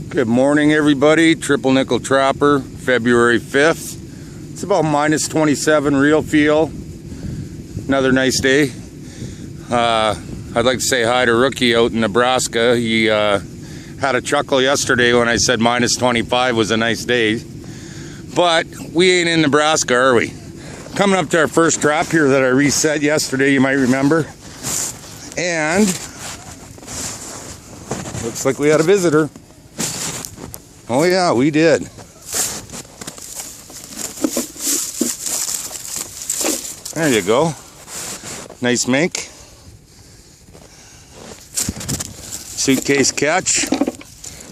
Good morning, everybody. Triple Nickel Trapper, February 5th. It's about minus 27 real feel. Another nice day. I'd like to say hi to Rookie out in Nebraska. He had a chuckle yesterday when I said minus 25 was a nice day. But we ain't in Nebraska, are we? Coming up to our first trap here that I reset yesterday, you might remember. And looks like we had a visitor. Oh yeah, we did. There you go. Nice mink. Suitcase catch.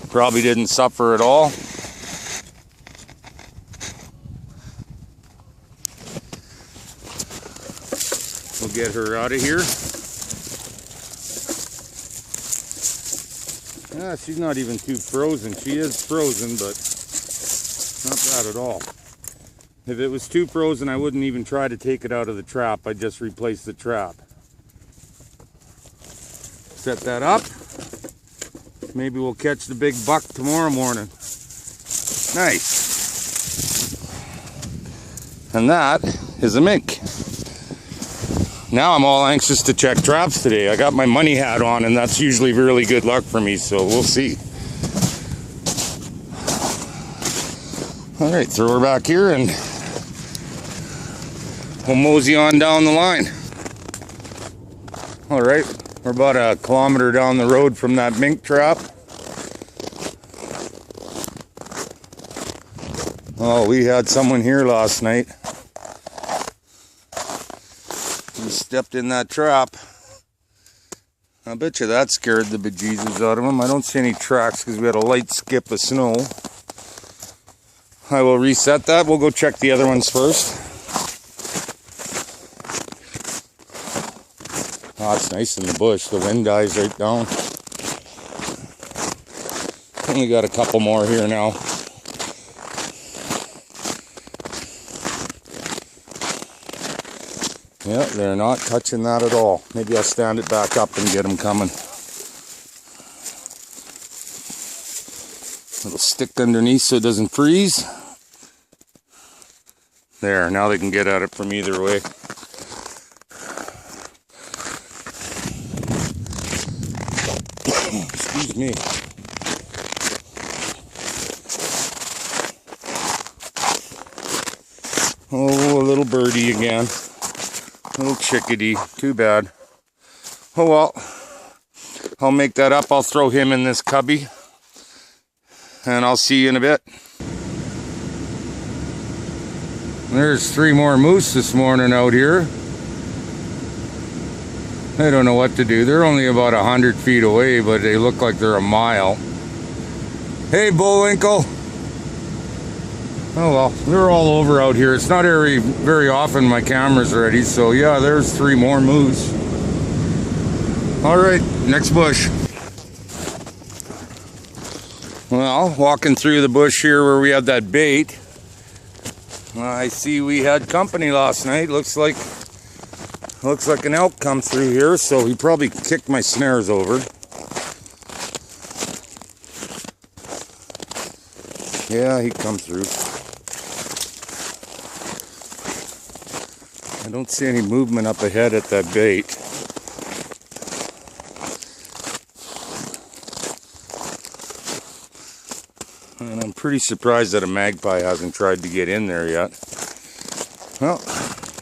Probably didn't suffer at all. We'll get her out of here. Yeah, she's not even too frozen. She is frozen, but not bad at all. If it was too frozen, I wouldn't even try to take it out of the trap. I'd just replace the trap. Set that up. Maybe we'll catch the big buck tomorrow morning. Nice. And that is a mink. Now I'm all anxious to check traps today. I got my money hat on, and that's usually really good luck for me, so we'll see. All right, throw her back here, and we'll mosey on down the line. All right, we're about a kilometer down the road from that mink trap. Oh, we had someone here last night. He stepped in that trap. I bet you that scared the bejesus out of him. I don't see any tracks because we had a light skip of snow. I will reset that. We'll go check the other ones first. Oh, it's nice in the bush. The wind dies right down. Only got a couple more here now. Yeah, they're not touching that at all. Maybe I'll stand it back up and get them coming. Little stick underneath so it doesn't freeze. There, now they can get at it from either way. Excuse me. Oh, a little birdie again. Little chickadee, too bad. Oh well, I'll make that up. I'll throw him in this cubby, and I'll see you in a bit. There's 3 more moose this morning out here. I don't know what to do. They're only about 100 feet away, but they look like they're a mile. Hey, Bullwinkle. Oh well, they're all over out here. It's not very often my camera's ready, so yeah, there's 3 more moose. All right, next bush. Well, walking through the bush here where we have that bait, I see we had company last night. Looks like an elk come through here, so he probably kicked my snares over. Yeah, he come through. I don't see any movement up ahead at that bait. And I'm pretty surprised that a magpie hasn't tried to get in there yet. Well,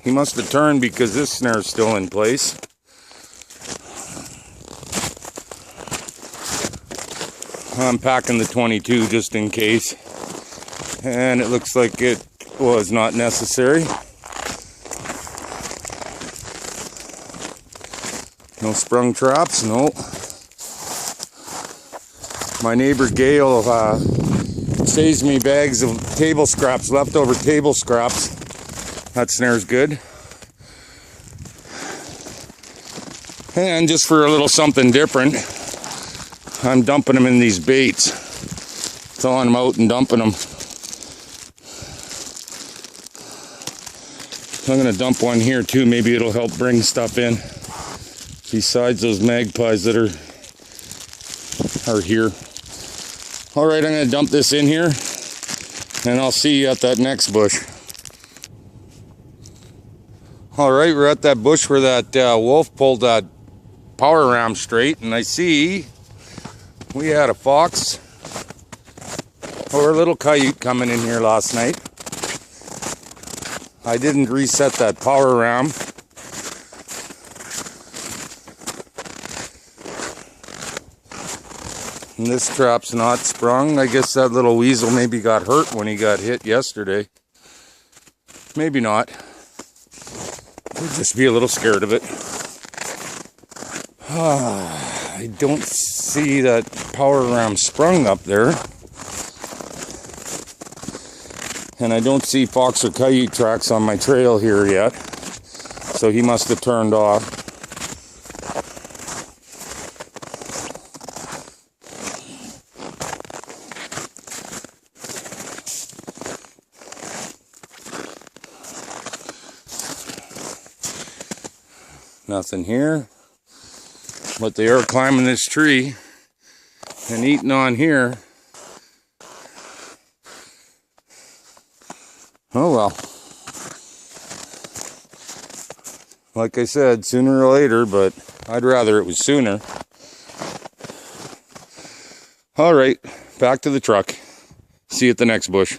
he must have turned because this snare's still in place. I'm packing the 22 just in case. And it looks like it was not necessary. No sprung traps, no. My neighbor Gail saves me bags of table scraps, leftover table scraps. That snare's good. And just for a little something different, I'm dumping them in these baits. Throwing them out and dumping them. I'm going to dump one here too. Maybe it'll help bring stuff in. Besides those magpies that are here. All right, I'm gonna dump this in here and I'll see you at that next bush. All right, we're at that bush where that wolf pulled that power ram straight, and I see we had a fox or a little coyote coming in here last night. I didn't reset that power ram. And this trap's not sprung. I guess that little weasel maybe got hurt when he got hit yesterday. Maybe not. Could just be a little scared of it. I don't see that power ram sprung up there. And I don't see fox or coyote tracks on my trail here yet. So he must have turned off. Nothing here, but they are climbing this tree and eating on here. Oh well. Like I said, sooner or later, but I'd rather it was sooner. All right, back to the truck. See you at the next bush.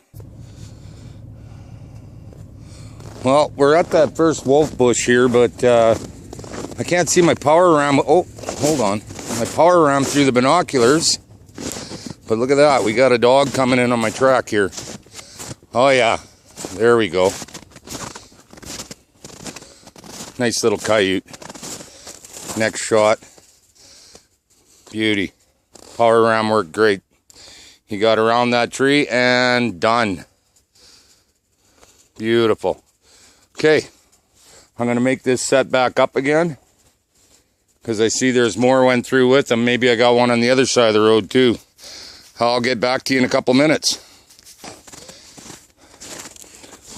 Well, we're at that first wolf bush here, but I can't see my power ram. Oh, hold on. My power ram through the binoculars. But look at that. We got a dog coming in on my track here. Oh, yeah. There we go. Nice little coyote. Next shot. Beauty. Power ram worked great. He got around that tree and done. Beautiful. Okay. I'm going to make this set back up again, because I see there's more went through with them. Maybe I got one on the other side of the road too. I'll get back to you in a couple minutes.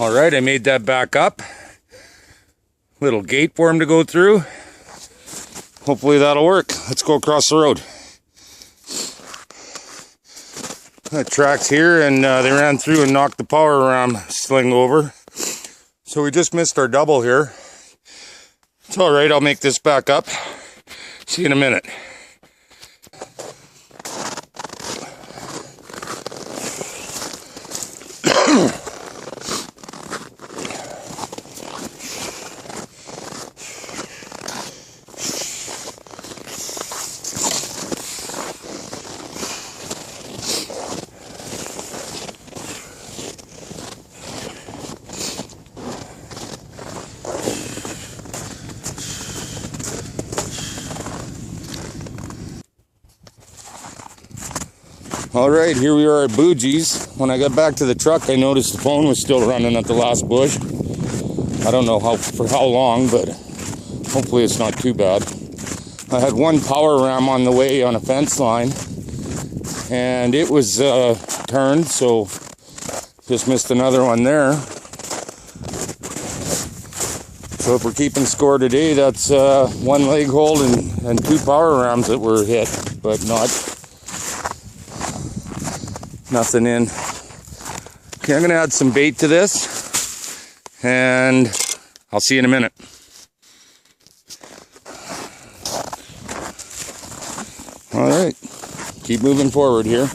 All right, I made that back up. Little gate for him to go through. Hopefully that'll work. Let's go across the road. The track's here, and they ran through and knocked the power ram sling over. So we just missed our double here. It's all right, I'll make this back up. See you in a minute. All right, here we are at Boogie's. When I got back to the truck, I noticed the phone was still running at the last bush. I don't know for how long, but hopefully it's not too bad. I had one power ram on the way on a fence line, and it was turned, so just missed another one there. So if we're keeping score today, that's one leg hold and two power rams that were hit, but nothing in. Okay, I'm gonna add some bait to this, and I'll see you in a minute. All right, keep moving forward here.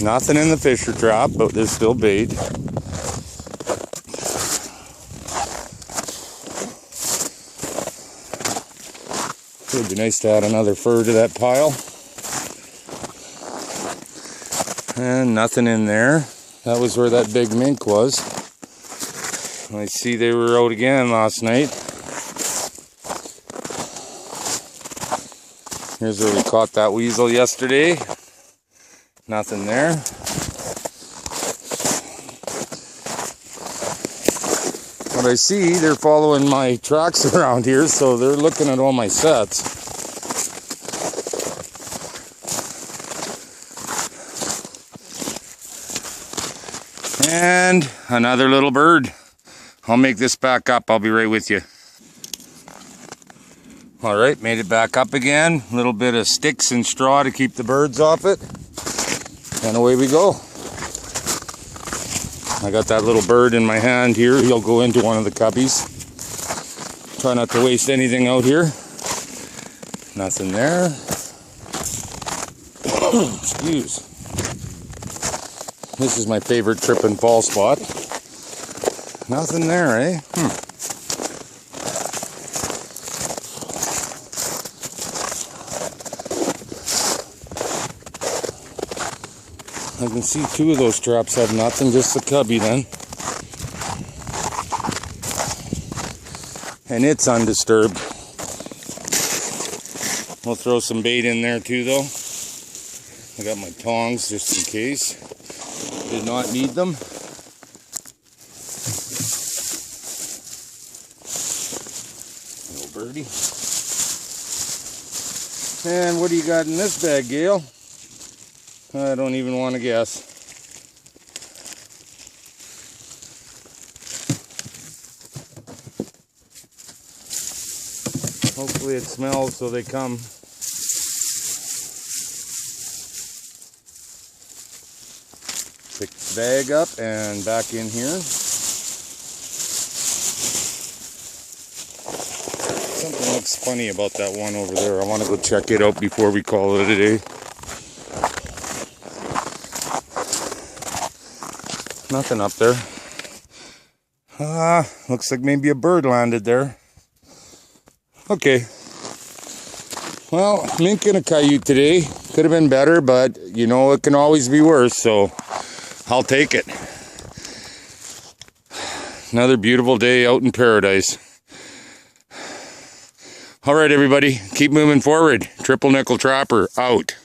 Nothing in the fisher trap, but there's still bait. It would be nice to add another fur to that pile. And nothing in there. That was where that big mink was. I see they were out again last night. Here's where we caught that weasel yesterday. Nothing there. But I see they're following my tracks around here, so they're looking at all my sets. And another little bird. I'll make this back up. I'll be right with you. All right, made it back up again. A little bit of sticks and straw to keep the birds off it. And away we go. I got that little bird in my hand here. He'll go into one of the cubbies. Try not to waste anything out here. Nothing there. Excuse. This is my favorite trip and fall spot. Nothing there, eh? I can see two of those traps have nothing, just the cubby then. And it's undisturbed. We'll throw some bait in there too though. I got my tongs just in case. Did not need them. Little birdie. And what do you got in this bag, Gail? I don't even want to guess. Hopefully it smells so they come. Pick the bag up and back in here. Something looks funny about that one over there. I want to go check it out before we call it a day. Nothing up there. Looks like maybe a bird landed there. Okay. Well, mink and a coyote today. Could have been better, but you know it can always be worse, so I'll take it. Another beautiful day out in paradise. All right, everybody, keep moving forward. Triple Nickel Trapper out.